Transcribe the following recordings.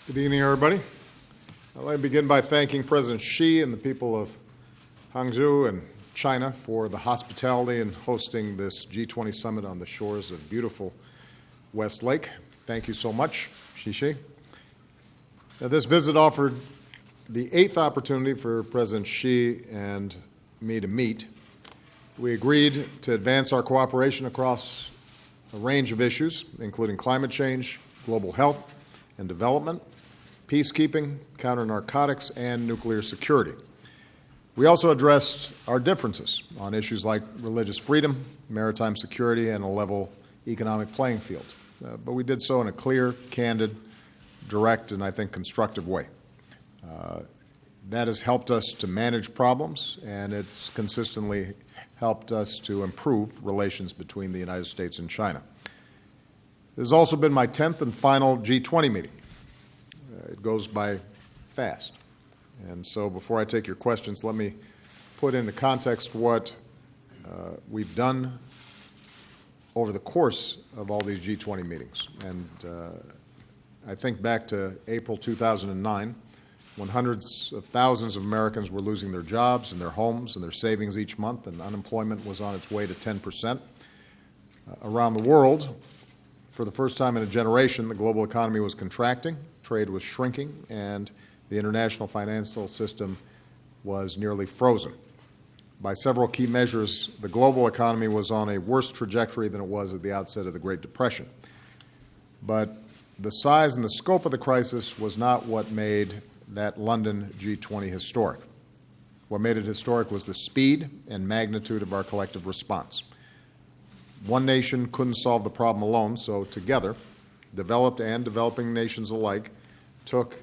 Good evening, everybody. I'd like to begin by thanking President Xi and the people of Hangzhou and China for the hospitality in hosting this G20 summit on the shores of beautiful West Lake. Thank you so much, Xi. Now, this visit offered the 8th opportunity for President Xi and me to meet. We agreed to advance our cooperation across a range of issues, including climate change, global health and development, peacekeeping, counter-narcotics, and nuclear security. We also addressed our differences on issues like religious freedom, maritime security, and a level economic playing field. But we did so in a clear, candid, direct, and I think constructive way. That has helped us to manage problems, and it's consistently helped us to improve relations between the United States and China. This has also been my 10th and final G20 meeting. It goes by fast. And so before I take your questions, let me put into context what we've done over the course of all these G20 meetings. And I think back to April 2009, when hundreds of thousands of Americans were losing their jobs and their homes and their savings each month, and unemployment was on its way to 10%. Around the world, for the first time in a generation, the global economy was contracting, trade was shrinking, and the international financial system was nearly frozen. By several key measures, the global economy was on a worse trajectory than it was at the outset of the Great Depression. But the size and the scope of the crisis was not what made that London G20 historic. What made it historic was the speed and magnitude of our collective response. One nation couldn't solve the problem alone, so together, developed and developing nations alike took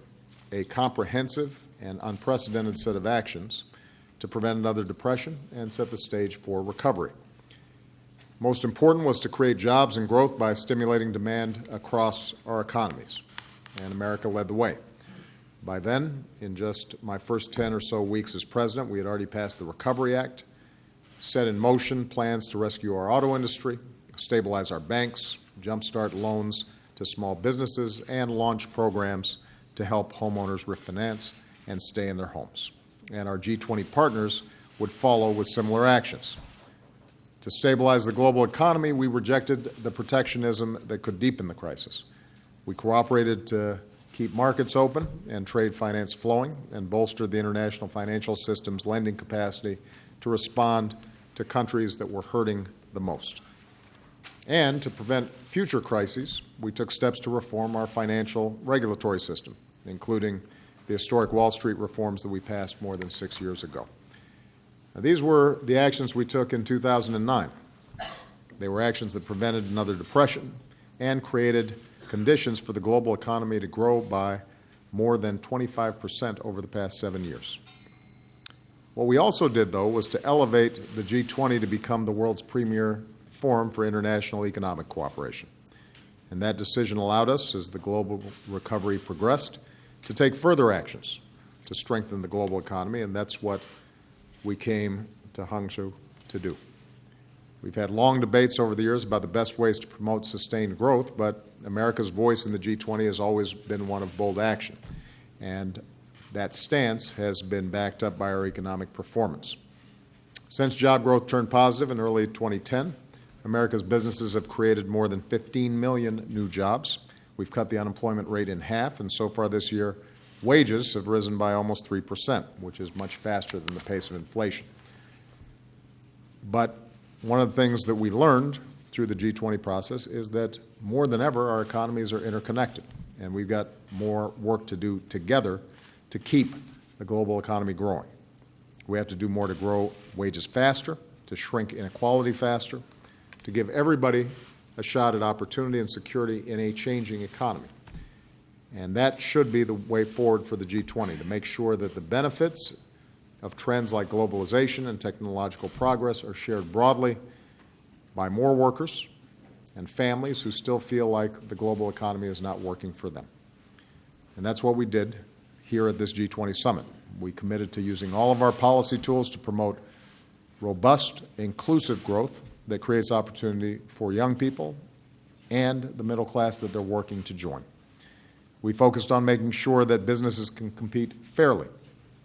a comprehensive and unprecedented set of actions to prevent another depression and set the stage for recovery. Most important was to create jobs and growth by stimulating demand across our economies, and America led the way. By then, in just my first 10 or so weeks as president, we had already passed the Recovery Act, set in motion plans to rescue our auto industry, stabilize our banks, jumpstart loans to small businesses, and launch programs to help homeowners refinance and stay in their homes. And our G20 partners would follow with similar actions. To stabilize the global economy, we rejected the protectionism that could deepen the crisis. We cooperated to keep markets open and trade finance flowing, and bolstered the international financial system's lending capacity to respond to countries that were hurting the most. And to prevent future crises, we took steps to reform our financial regulatory system, including the historic Wall Street reforms that we passed more than 6 years ago. Now, these were the actions we took in 2009. They were actions that prevented another depression and created conditions for the global economy to grow by more than 25% over the past 7 years. What we also did, though, was to elevate the G20 to become the world's premier forum for international economic cooperation. And that decision allowed us, as the global recovery progressed, to take further actions to strengthen the global economy, and that's what we came to Hangzhou to do. We've had long debates over the years about the best ways to promote sustained growth, but America's voice in the G20 has always been one of bold action. And that stance has been backed up by our economic performance. Since job growth turned positive in early 2010, America's businesses have created more than 15 million new jobs. We've cut the unemployment rate in half, and so far this year, wages have risen by almost 3%, which is much faster than the pace of inflation. But one of the things that we learned through the G20 process is that more than ever, our economies are interconnected, and we've got more work to do together to keep the global economy growing. We have to do more to grow wages faster, to shrink inequality faster, to give everybody a shot at opportunity and security in a changing economy. And that should be the way forward for the G20, to make sure that the benefits of trends like globalization and technological progress are shared broadly by more workers and families who still feel like the global economy is not working for them. And that's what we did here at this G20 summit. We committed to using all of our policy tools to promote robust, inclusive growth that creates opportunity for young people and the middle class that they're working to join. We focused on making sure that businesses can compete fairly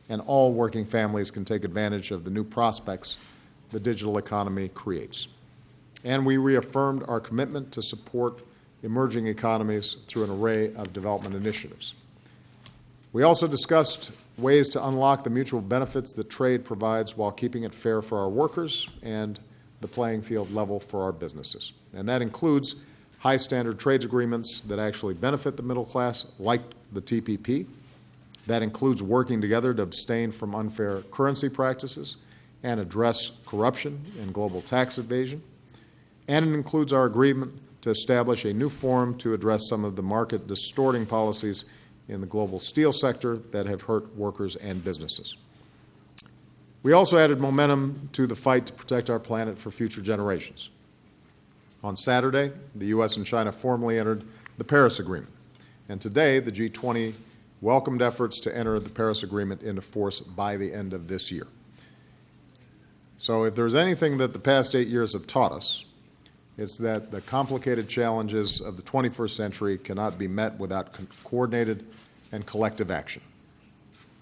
and all working families can take advantage of the new prospects the digital economy creates. And we reaffirmed our commitment to support emerging economies through an array of development initiatives. We also discussed ways to unlock the mutual benefits that trade provides while keeping it fair for our workers and the playing field level for our businesses. And that includes high standard trade agreements that actually benefit the middle class, like the TPP. That includes working together to abstain from unfair currency practices and address corruption and global tax evasion. And it includes our agreement to establish a new forum to address some of the market distorting policies in the global steel sector that have hurt workers and businesses. We also added momentum to the fight to protect our planet for future generations. On Saturday, the U.S. and China formally entered the Paris Agreement. And today, the G20 welcomed efforts to enter the Paris Agreement into force by the end of this year. So if there's anything that the past 8 years have taught us, it's that the complicated challenges of the 21st century cannot be met without coordinated and collective action.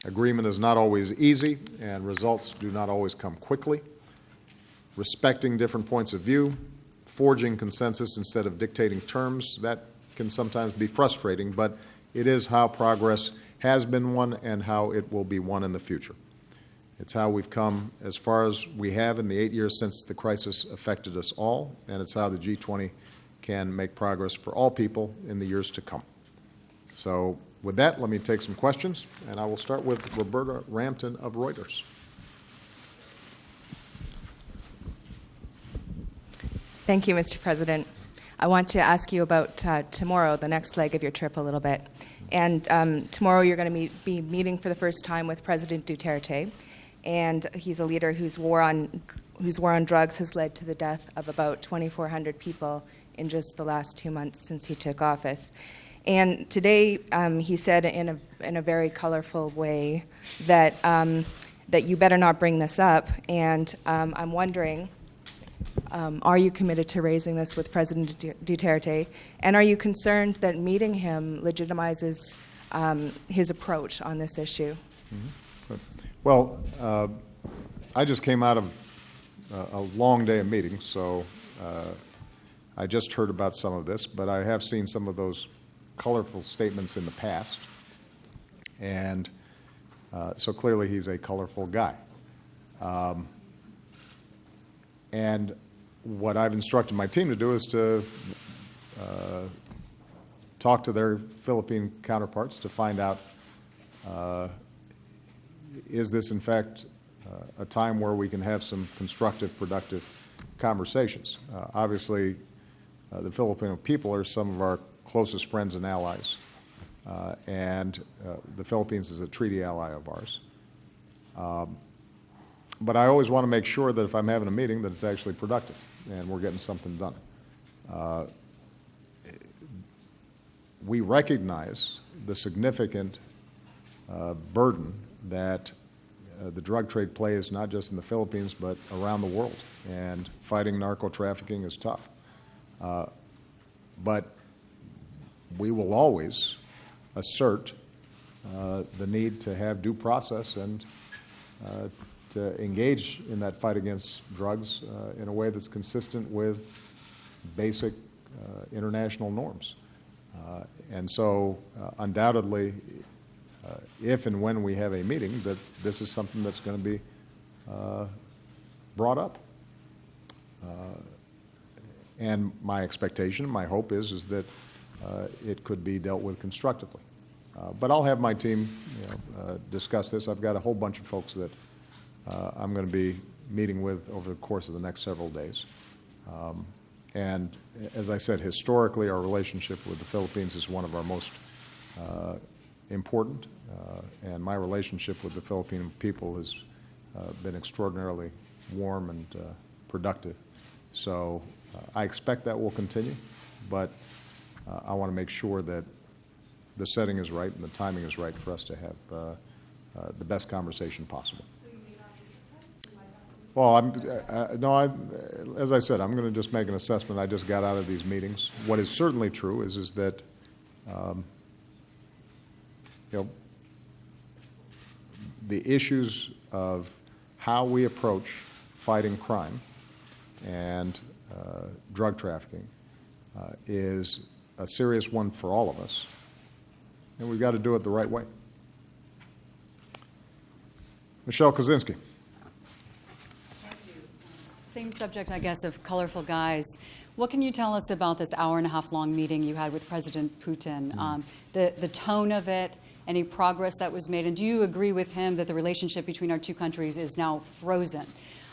Agreement is not always easy, and results do not always come quickly. Respecting different points of view, forging consensus instead of dictating terms, that can sometimes be frustrating, but it is how progress has been won and how it will be won in the future. It's how we've come as far as we have in the 8 years since the crisis affected us all, and it's how the G20 can make progress for all people in the years to come. So with that, let me take some questions, and I will start with Roberta Rampton of Reuters. Thank you, Mr. President. I want to ask you about tomorrow, the next leg of your trip a little bit. And tomorrow you're going to be meeting for the first time with President Duterte. And he's a leader whose war on drugs has led to the death of about 2,400 people in just the last 2 months since he took office. And today he said in a very colorful way that you better not bring this up. And I'm wondering, are you committed to raising this with President Duterte? And are you concerned that meeting him legitimizes his approach on this issue? Mm-hmm. Well, I just came out of a long day of meetings, so I just heard about some of this, but I have seen some of those colorful statements in the past, and so clearly he's a colorful guy. And what I've instructed my team to do is to talk to their Philippine counterparts to find out, is this in fact a time where we can have some constructive, productive conversations? Obviously, the Filipino people are some of our closest friends and allies, and the Philippines is a treaty ally of ours. But I always want to make sure that if I'm having a meeting that it's actually productive and we're getting something done. We recognize the significant burden that the drug trade plays not just in the Philippines but around the world, and fighting narco-trafficking is tough. But we will always assert the need to have due process and to engage in that fight against drugs in a way that's consistent with basic international norms. And so undoubtedly, if and when we have a meeting, that this is something that's going to be brought up. And my expectation, my hope is that it could be dealt with constructively. But I'll have my team discuss this. I've got a whole bunch of folks that I'm going to be meeting with over the course of the next several days. And as I said, historically, our relationship with the Philippines is one of our most important, and my relationship with the Philippine people has been extraordinarily warm and productive. So I expect that will continue, but I want to make sure that the setting is right and the timing is right for us to have the best conversation possible. Well, as I said, I'm going to just make an assessment. I just got out of these meetings. What is certainly true is that know, the issues of how we approach fighting crime and drug trafficking is a serious one for all of us, and we've got to do it the right way. Michelle Kosinski. Thank you. Same subject, I guess, of colorful guys. What can you tell us about this hour-and-a-half-long meeting you had with President Putin? The tone of it, any progress that was made, and do you agree with him that the relationship between our two countries is now frozen?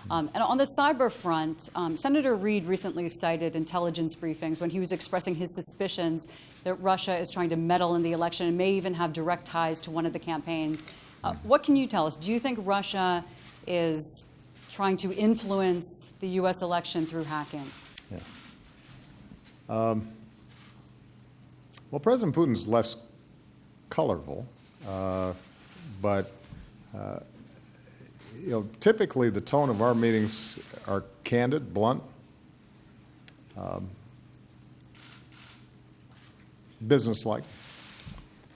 And on the cyber front, Senator Reid recently cited intelligence briefings when he was expressing his suspicions that Russia is trying to meddle in the election and may even have direct ties to one of the campaigns. What can you tell us? Do you think Russia is trying to influence the U.S. election through hacking? Yeah. Well, President Putin's less colorful, but you know, typically the tone of our meetings are candid, blunt, businesslike,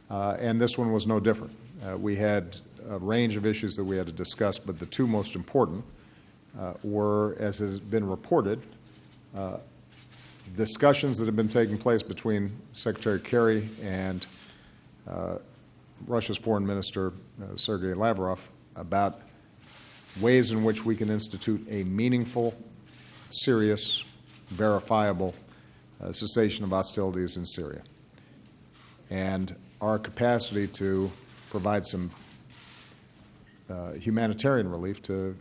and this one was no different. We had a range of issues that we had to discuss, but the two most important were, as has been reported, discussions that have been taking place between Secretary Kerry and Russia's Foreign Minister, Sergei Lavrov, about ways in which we can institute a meaningful, serious, verifiable cessation of hostilities in Syria, and our capacity to provide some humanitarian relief to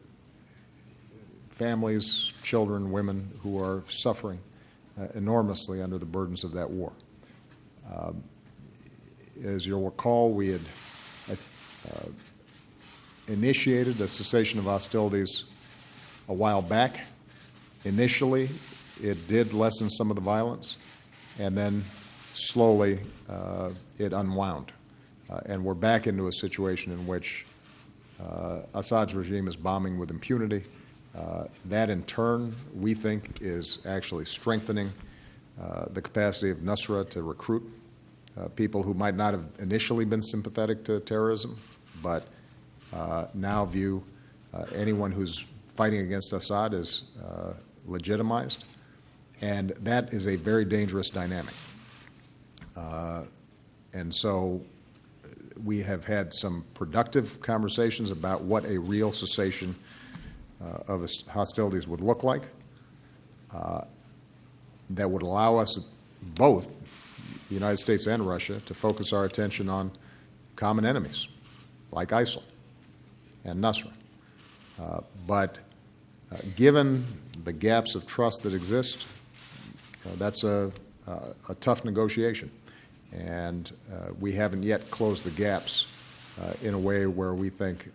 families, children, women who are suffering enormously under the burdens of that war. As you'll recall, we had initiated a cessation of hostilities a while back. Initially, it did lessen some of the violence, and then slowly it unwound. And we're back into a situation in which Assad's regime is bombing with impunity. That, in turn, we think is actually strengthening the capacity of Nusra to recruit people who might not have initially been sympathetic to terrorism, but now view anyone who's fighting against Assad as legitimized. And that is a very dangerous dynamic. And so we have had some productive conversations about what a real cessation of hostilities would look like that would allow us both, the United States and Russia, to focus our attention on common enemies like ISIL and Nusra. But given the gaps of trust that exist, that's a tough negotiation. And we haven't yet closed the gaps in a way where we think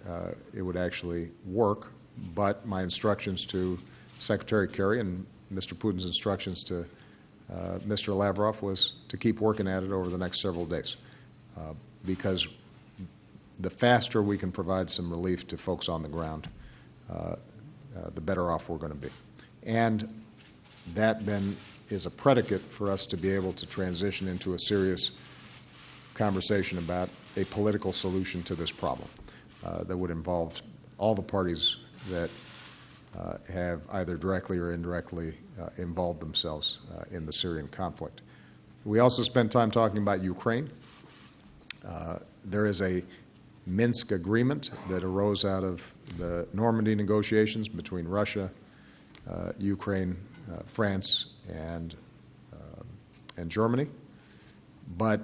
it would actually work. But my instructions to Secretary Kerry and Mr. Putin's instructions to Mr. Lavrov was to keep working at it over the next several days, because the faster we can provide some relief to folks on the ground, the better off we're going to be. And that then is a predicate for us to be able to transition into a serious conversation about a political solution to this problem that would involve all the parties that have either directly or indirectly involved themselves in the Syrian conflict. We also spent time talking about Ukraine. There is a Minsk agreement that arose out of the Normandy negotiations between Russia, Ukraine, France, and Germany, but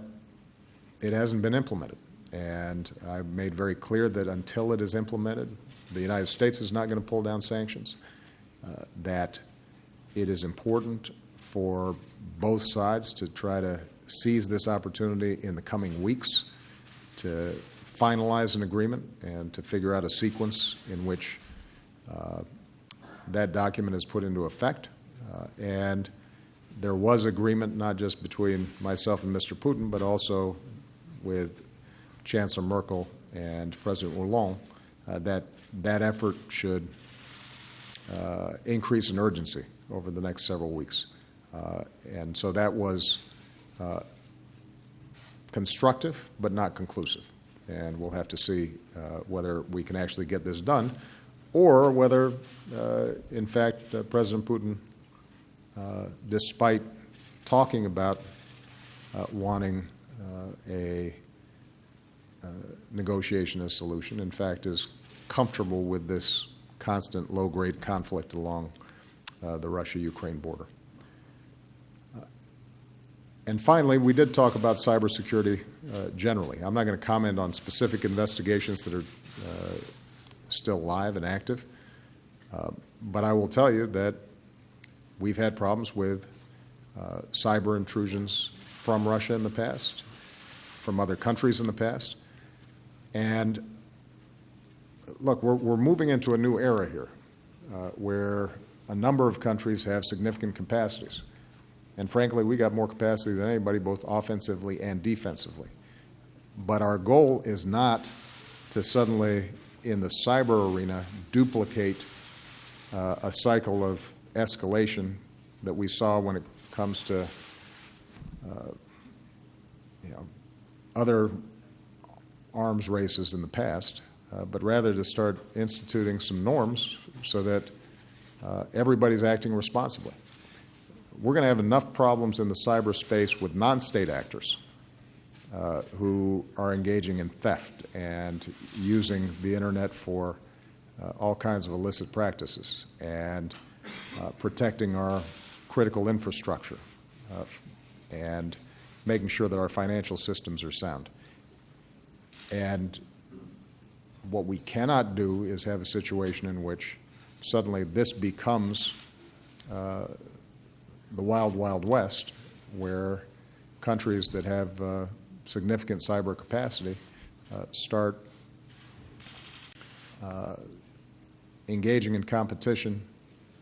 it hasn't been implemented. And I've made very clear that until it is implemented, the United States is not going to pull down sanctions, that it is important for both sides to try to seize this opportunity in the coming weeks to finalize an agreement and to figure out a sequence in which that document is put into effect. And there was agreement not just between myself and Mr. Putin, but also with Chancellor Merkel and President Hollande, that effort should increase in urgency over the next several weeks. And so that was constructive, but not conclusive. and we'll have to see whether we can actually get this done, or whether, in fact, President Putin, despite talking about wanting a negotiation, a solution, in fact, is comfortable with this constant low-grade conflict along the Russia-Ukraine border. And finally, we did talk about cybersecurity generally. I'm not going to comment on specific investigations that are still live and active, but I will tell you that we've had problems with cyber intrusions from Russia in the past, from other countries in the past, and look, we're moving into a new era here where a number of countries have significant capacities. And frankly, we got more capacity than anybody, both offensively and defensively. But our goal is not to suddenly, in the cyber arena, duplicate a cycle of escalation that we saw when it comes to other arms races in the past, but rather to start instituting some norms so that everybody's acting responsibly. We're going to have enough problems in the cyberspace with non-state actors who are engaging in theft and using the internet for all kinds of illicit practices and protecting our critical infrastructure and making sure that our financial systems are sound. And what we cannot do is have a situation in which suddenly this becomes the wild, wild west, where countries that have significant cyber capacity start engaging in competition,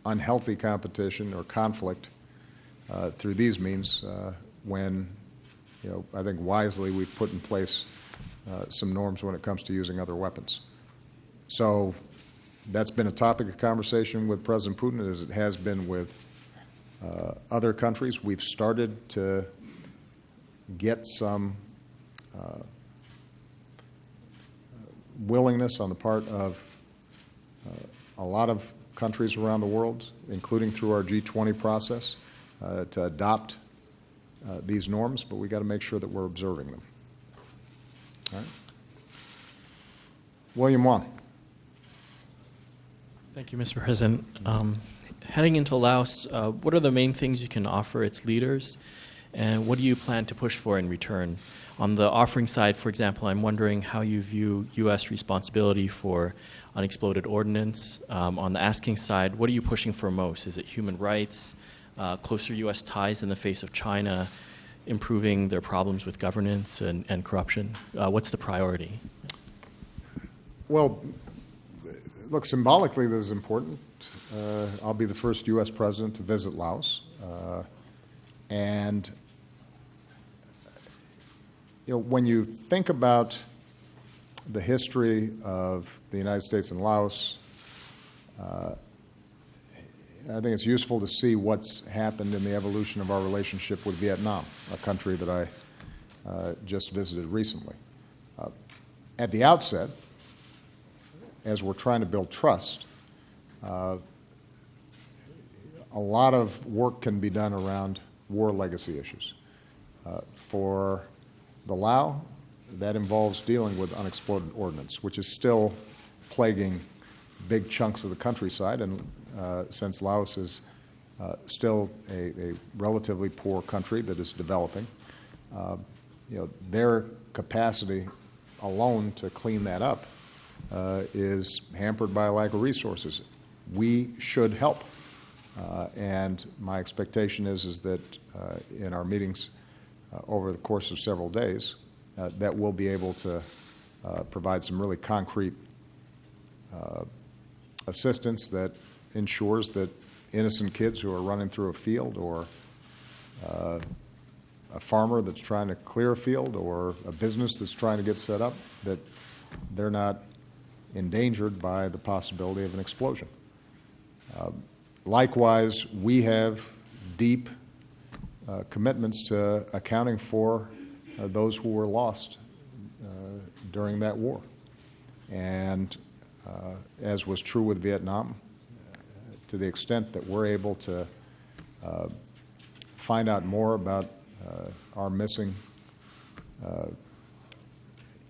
unhealthy competition or conflict through these means when, I think wisely we've put in place some norms when it comes to using other weapons. So that's been a topic of conversation with President Putin, as it has been with other countries. We've started to get some willingness on the part of a lot of countries around the world, including through our G20 process, to adopt these norms, but we've got to make sure that we're observing them. All right. William Wong. Thank you, Mr. President. Heading into Laos, what are the main things you can offer its leaders, and what do you plan to push for in return? On the offering side, for example, I'm wondering how you view U.S. responsibility for unexploded ordnance. On the asking side, what are you pushing for most? Is it human rights, closer U.S. ties in the face of China, improving their problems with governance and corruption? What's the priority? Well, look, symbolically this is important. I'll be the first U.S. president to visit Laos. And when you think about the history of the United States and Laos, I think it's useful to see what's happened in the evolution of our relationship with Vietnam, a country that I just visited recently. At the outset, as we're trying to build trust, a lot of work can be done around war legacy issues. For the Lao, that involves dealing with unexploded ordnance, which is still plaguing big chunks of the countryside, and since Laos is still a relatively poor country that is developing, their capacity alone to clean that up is hampered by a lack of resources. We should help, and my expectation is that in our meetings over the course of several days, that we'll be able to provide some really concrete assistance that ensures that innocent kids who are running through a field, or a farmer that's trying to clear a field, or a business that's trying to get set up, that they're not endangered by the possibility of an explosion. Likewise, we have deep commitments to accounting for those who were lost during that war. And as was true with Vietnam, to the extent that we're able to find out more about our missing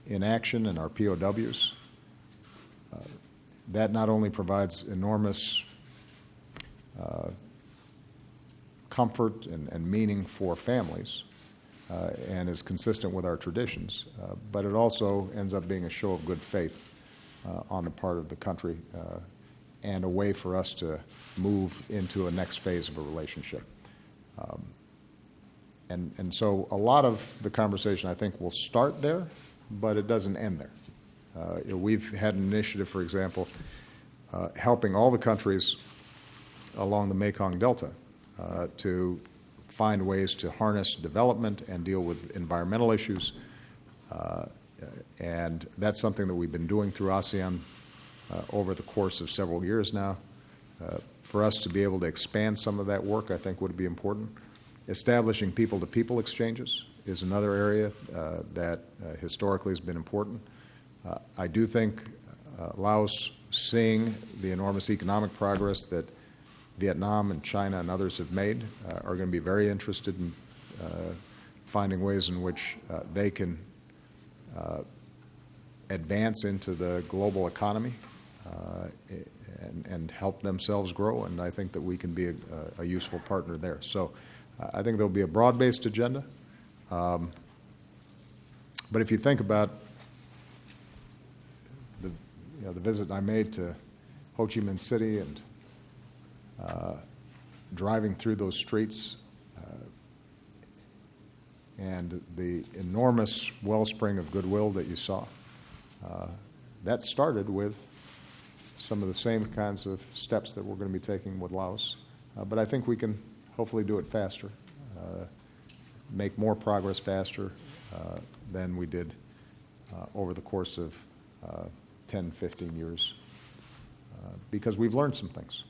in action and our POWs, that not only provides enormous comfort and meaning for families and is consistent with our traditions, but it also ends up being a show of good faith on the part of the country and a way for us to move into a next phase of a relationship. And so a lot of the conversation, I think, will start there, but it doesn't end there. We've had an initiative, for example, helping all the countries along the Mekong Delta to find ways to harness development and deal with environmental issues. And that's something that we've been doing through ASEAN over the course of several years now. For us to be able to expand some of that work, I think, would be important. Establishing people-to-people exchanges is another area that historically has been important. I do think Laos, seeing the enormous economic progress that Vietnam and China and others have made, are going to be very interested in finding ways in which they can advance into the global economy and help themselves grow, and I think that we can be a useful partner there. So I think there'll be a broad-based agenda. But if you think about the visit I made to Ho Chi Minh City and driving through those streets and the enormous wellspring of goodwill that you saw, that started with some of the same kinds of steps that we're going to be taking with Laos. But I think we can hopefully do it faster, make more progress faster than we did over the course of 10, 15 years, because we've learned some things.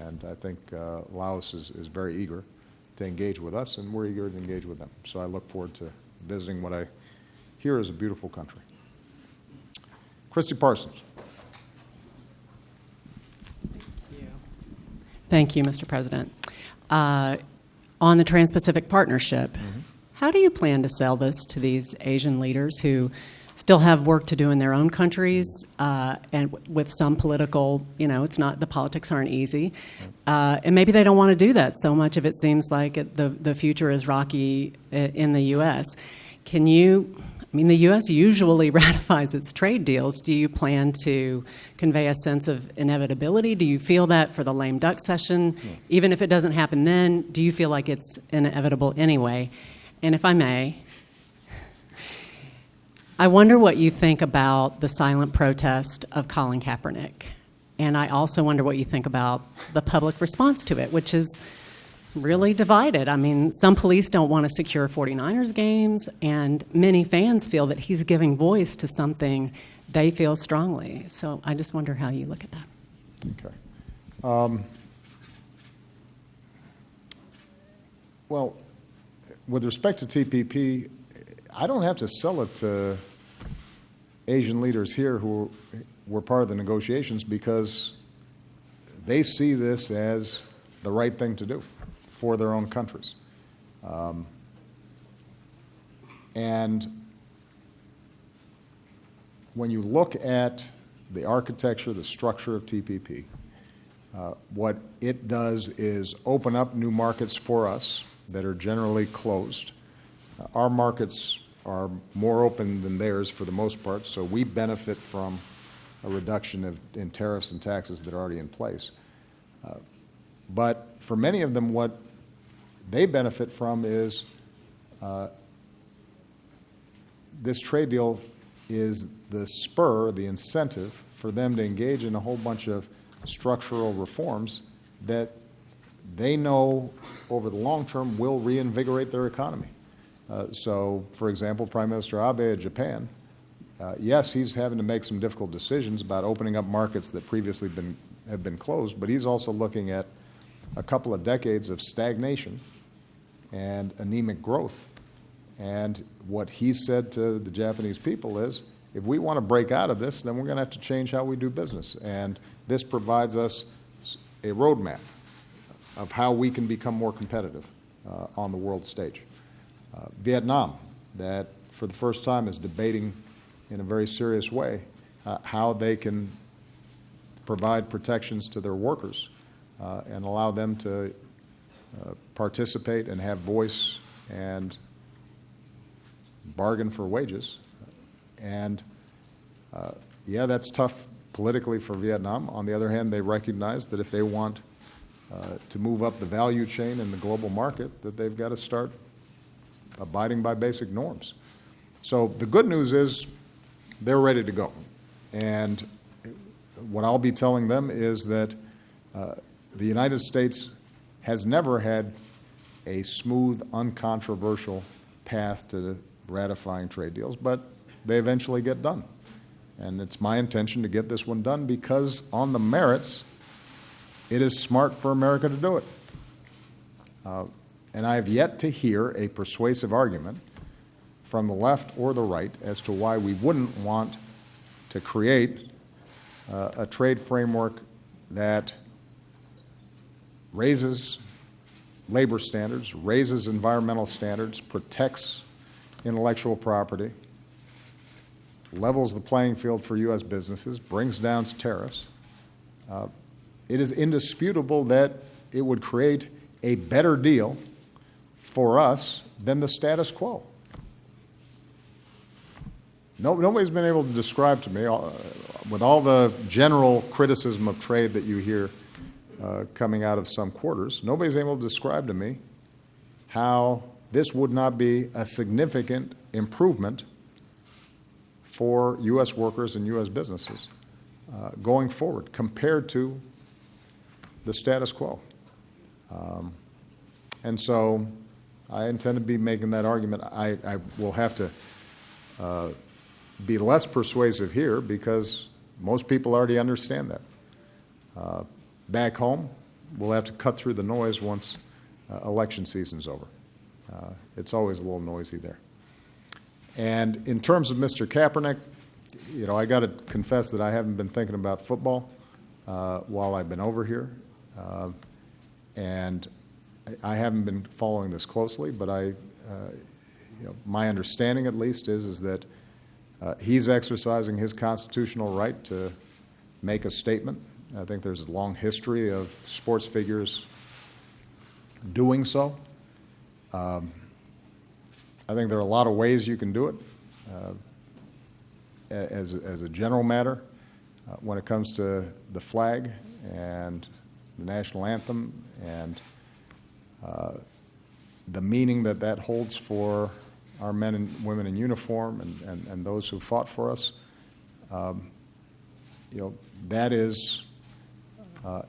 And I think Laos is very eager to engage with us, and we're eager to engage with them. So I look forward to visiting what I hear is a beautiful country. Christy Parsons. Thank you, Mr. President. On the TransPacific Partnership, how do you plan to sell this to these Asian leaders who still have work to do in their own countries and with some political, it's not, the politics aren't easy. And maybe they don't want to do that. So much of it seems like the future is rocky in the U.S. The U.S. usually ratifies its trade deals. Do you plan to convey a sense of inevitability? Do you feel that for the lame duck session? No. Even if it doesn't happen then, do you feel like it's inevitable anyway? And if I may, I wonder what you think about the silent protest of Colin Kaepernick. And I also wonder what you think about the public response to it, which is really divided. I mean, some police don't want to secure 49ers games, and many fans feel that he's giving voice to something they feel strongly. So I just wonder how you look at that. Okay. Well, with respect to TPP, I don't have to sell it to Asian leaders here who were part of the negotiations, because they see this as the right thing to do for their own countries. And when you look at the architecture, the structure of TPP, what it does is open up new markets for us that are generally closed. Our markets are more open than theirs for the most part, so we benefit from a reduction in tariffs and taxes that are already in place. But for many of them, what they benefit from is this trade deal is the spur, the incentive for them to engage in a whole bunch of structural reforms that they know over the long term will reinvigorate their economy. So, for example, Prime Minister Abe of Japan, yes, he's having to make some difficult decisions about opening up markets that previously have been closed, but he's also looking at a couple of decades of stagnation and anemic growth. And what he said to the Japanese people is, if we want to break out of this, then we're going to have to change how we do business. And this provides us a roadmap of how we can become more competitive on the world stage. Vietnam, that for the first time is debating in a very serious way how they can provide protections to their workers and allow them to participate and have voice and bargain for wages. And yeah, that's tough politically for Vietnam. On the other hand, they recognize that if they want to move up the value chain in the global market, that they've got to start abiding by basic norms. So the good news is they're ready to go. And what I'll be telling them is that the United States has never had a smooth, uncontroversial path to ratifying trade deals, but they eventually get done. And it's my intention to get this one done because on the merits, it is smart for America to do it. And I have yet to hear a persuasive argument from the left or the right as to why we wouldn't want to create a trade framework that raises labor standards, raises environmental standards, protects intellectual property, levels the playing field for U.S. businesses, brings down tariffs. It is indisputable that it would create a better deal for us than the status quo. Nobody's been able to describe to me, with all the general criticism of trade that you hear coming out of some quarters, nobody's able to describe to me how this would not be a significant improvement for U.S. workers and U.S. businesses going forward compared to the status quo. And so I intend to be making that argument. I will have to be less persuasive here because most people already understand that. Back home, we'll have to cut through the noise once election season's over. It's always a little noisy there. And in terms of Mr. Kaepernick, you know, I got to confess that I haven't been thinking about football while I've been over here. And I haven't been following this closely, but my understanding at least is that he's exercising his constitutional right to make a statement. I think there's a long history of sports figures doing so. I think there are a lot of ways you can do it. As a general matter, when it comes to the flag and the national anthem and the meaning that that holds for our men and women in uniform and those who fought for us, that is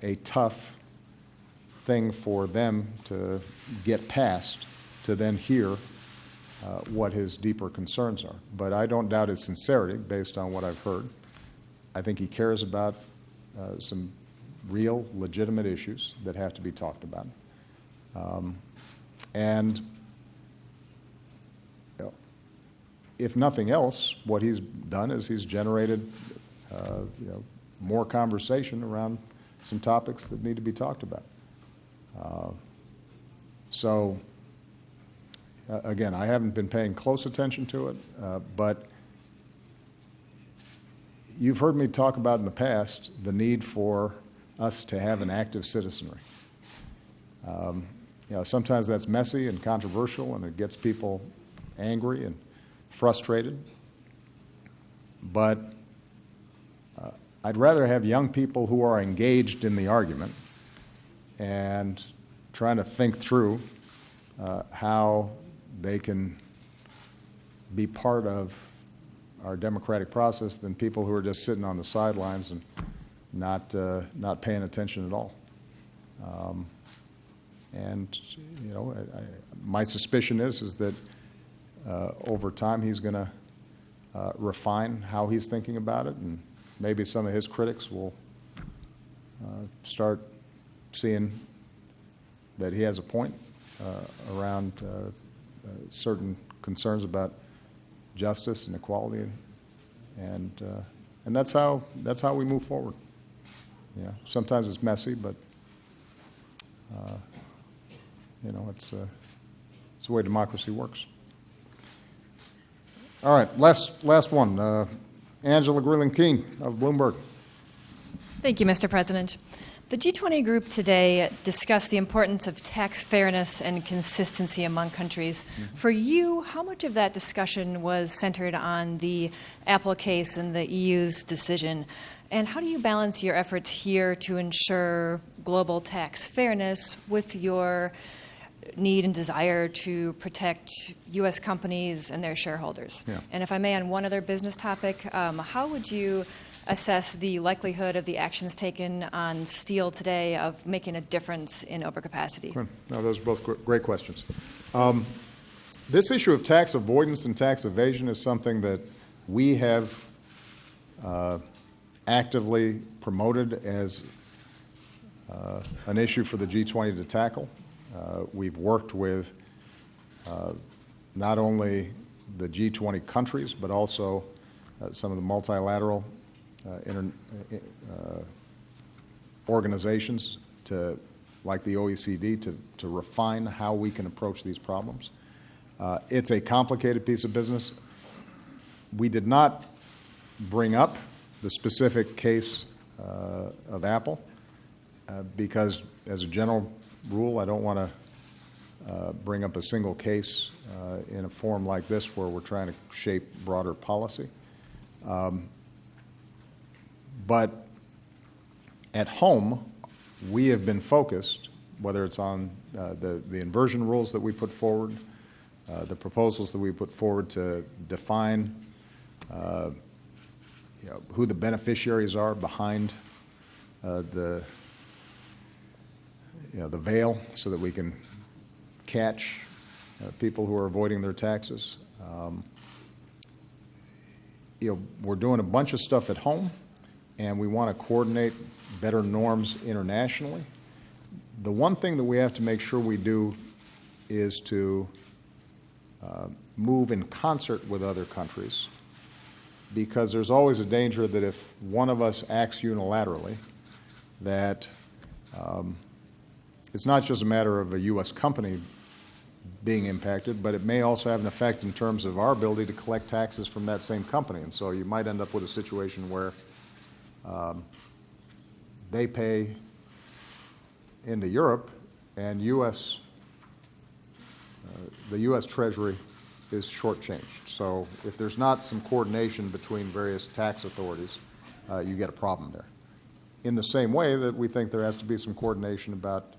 a tough thing for them to get past, to then hear what his deeper concerns are. But I don't doubt his sincerity based on what I've heard. I think he cares about some real, legitimate issues that have to be talked about. And if nothing else, what he's done is he's generated more conversation around some topics that need to be talked about. Again, I haven't been paying close attention to it, but you've heard me talk about in the past the need for us to have an active citizenry. Sometimes that's messy and controversial, and it gets people angry and frustrated. But I'd rather have young people who are engaged in the argument and trying to think through how they can be part of our democratic process than people who are just sitting on the sidelines and not paying attention at all. My suspicion is that over time he's going to refine how he's thinking about it, and maybe some of his critics will start seeing that he has a point around certain concerns about justice and equality And that's how we move forward. Yeah, sometimes it's messy, but it's the way democracy works. All right, last one. Angela Greeling-Keene of Bloomberg. Thank you, Mr. President. The G20 group today discussed the importance of tax fairness and consistency among countries. Mm-hmm. For you, how much of that discussion was centered on the Apple case and the EU's decision? And how do you balance your efforts here to ensure global tax fairness with your need and desire to protect U.S. companies and their shareholders? Yeah. And if I may, on one other business topic, how would you assess the likelihood of the actions taken on steel today of making a difference in overcapacity? Good. No, those are both great questions. This issue of tax avoidance and tax evasion is something that we have actively promoted as an issue for the G20 to tackle. We've worked with not only the G20 countries, but also some of the multilateral organizations like the OECD to refine how we can approach these problems. It's a complicated piece of business. We did not bring up the specific case of Apple because, as a general rule, I don't want to bring up a single case in a forum like this where we're trying to shape broader policy. But at home, we have been focused, whether it's on the inversion rules that we put forward, the proposals that we put forward to define who the beneficiaries are behind the veil, so that we can catch people who are avoiding their taxes. We're doing a bunch of stuff at home, and we want to coordinate better norms internationally. The one thing that we have to make sure we do is to move in concert with other countries, because there's always a danger that if one of us acts unilaterally, that it's not just a matter of a U.S. company being impacted, but it may also have an effect in terms of our ability to collect taxes from that same company. And so you might end up with a situation where they pay into Europe, and the U.S. Treasury is shortchanged. So if there's not some coordination between various tax authorities, you get a problem there. In the same way that we think there has to be some coordination about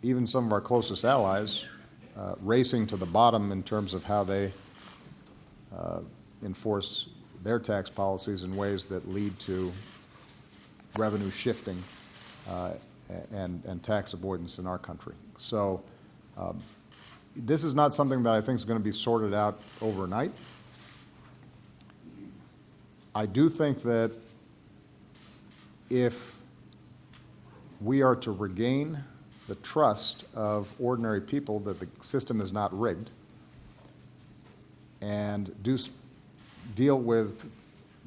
even some of our closest allies racing to the bottom in terms of how they enforce their tax policies in ways that lead to revenue shifting and tax avoidance in our country. So this is not something that I think is going to be sorted out overnight. I do think that if we are to regain the trust of ordinary people that the system is not rigged and deal with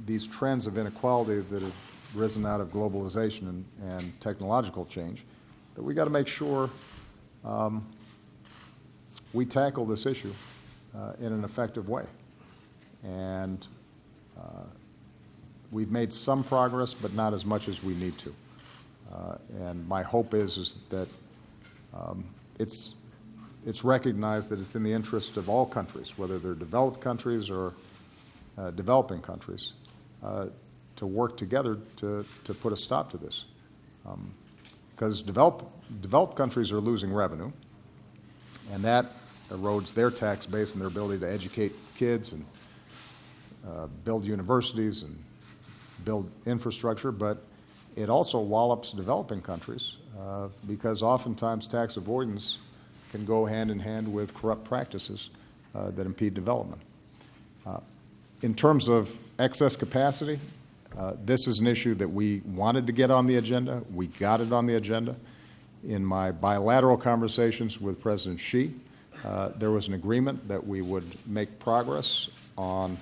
these trends of inequality that have risen out of globalization and technological change, that we got to make sure we tackle this issue in an effective way. And we've made some progress, but not as much as we need to. And my hope is that it's recognized that it's in the interest of all countries, whether they're developed countries or developing countries, to work together to put a stop to this. Because developed countries are losing revenue, and that erodes their tax base and their ability to educate kids and build universities and build infrastructure, but it also wallops developing countries because oftentimes tax avoidance can go hand in hand with corrupt practices that impede development. In terms of excess capacity, this is an issue that we wanted to get on the agenda. We got it on the agenda. In my bilateral conversations with President Xi, there was an agreement that we would make progress on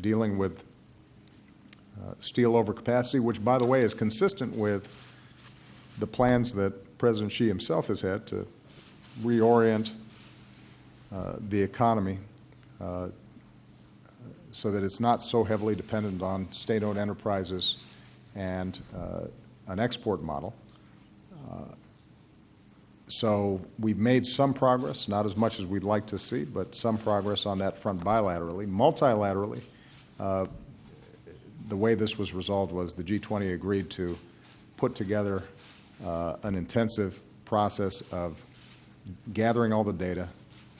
dealing with steel overcapacity, which, by the way, is consistent with the plans that President Xi himself has had to reorient the economy so that it's not so heavily dependent on state-owned enterprises and an export model. So we've made some progress, not as much as we'd like to see, but some progress on that front bilaterally. Multilaterally, the way this was resolved was the G20 agreed to put together an intensive process of gathering all the data,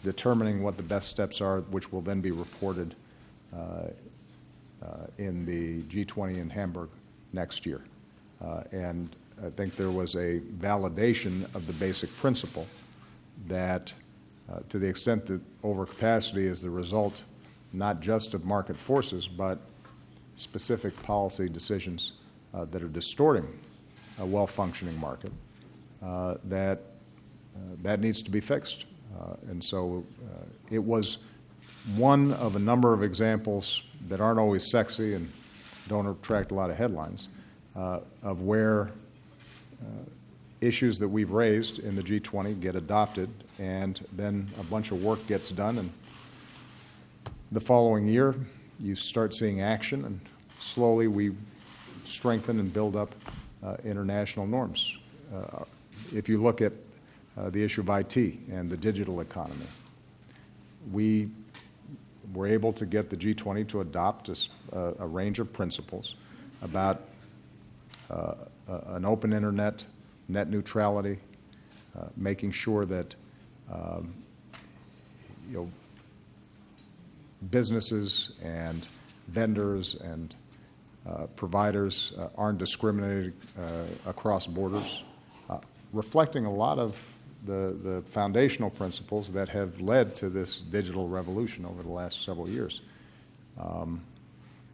determining what the best steps are, which will then be reported in the G20 in Hamburg next year. And I think there was a validation of the basic principle that to the extent that overcapacity is the result not just of market forces, but specific policy decisions that are distorting a well-functioning market, that needs to be fixed. And so it was one of a number of examples that aren't always sexy and don't attract a lot of headlines of where issues that we've raised in the G20 get adopted, and then a bunch of work gets done, and the following year you start seeing action, and slowly we strengthen and build up international norms. If you look at the issue of IT and the digital economy, we were able to get the G20 to adopt a range of principles about an open internet, net neutrality, making sure that businesses and vendors and providers aren't discriminated across borders, reflecting a lot of the foundational principles that have led to this digital revolution over the last several years.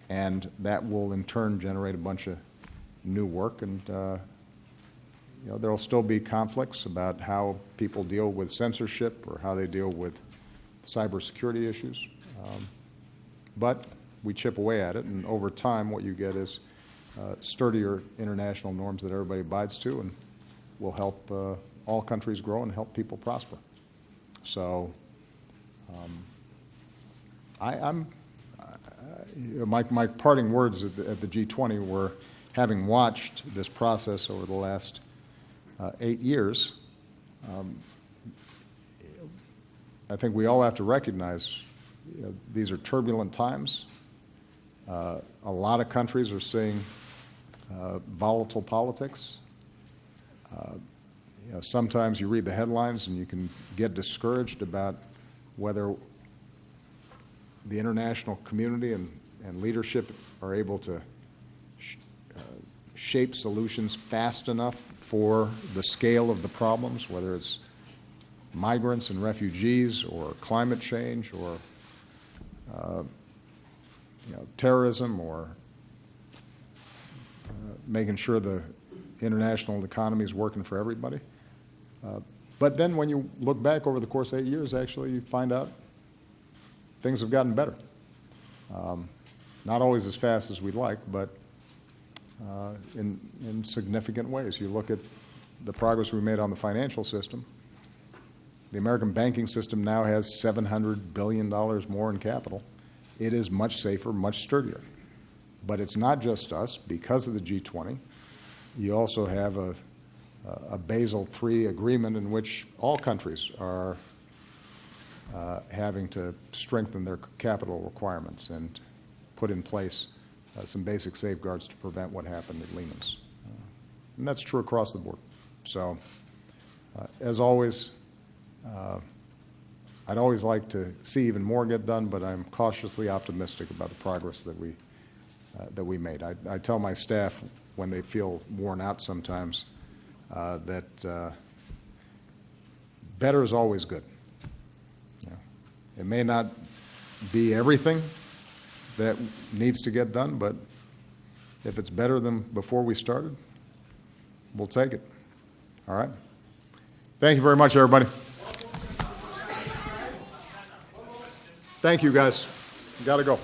And that will in turn generate a bunch of new work, and there will still be conflicts about how people deal with censorship or how they deal with cybersecurity issues. But we chip away at it, and over time what you get is sturdier international norms that everybody abides to, and will help all countries grow and help people prosper. So my parting words at the G20 were, having watched this process over the last 8 years, I think we all have to recognize these are turbulent times. A lot of countries are seeing volatile politics. Sometimes you read the headlines and you can get discouraged about whether the international community and leadership are able to shape solutions fast enough for the scale of the problems, whether it's migrants and refugees or climate change or terrorism or making sure the international economy is working for everybody. But then when you look back over the course of 8 years, actually you find out things have gotten better. Not always as fast as we'd like, but in significant ways. You look at the progress we made on the financial system. The American banking system now has $700 billion more in capital. It is much safer, much sturdier. But it's not just us. Because of the G20, you also have a Basel III agreement in which all countries are having to strengthen their capital requirements and put in place some basic safeguards to prevent what happened at Lehman's. And that's true across the board. So, as always, I'd always like to see even more get done, but I'm cautiously optimistic about the progress that we made. I tell my staff when they feel worn out sometimes that better is always good. It may not be everything that needs to get done, but if it's better than before we started, we'll take it. All right? Thank you very much, everybody. Thank you, guys. Got to go.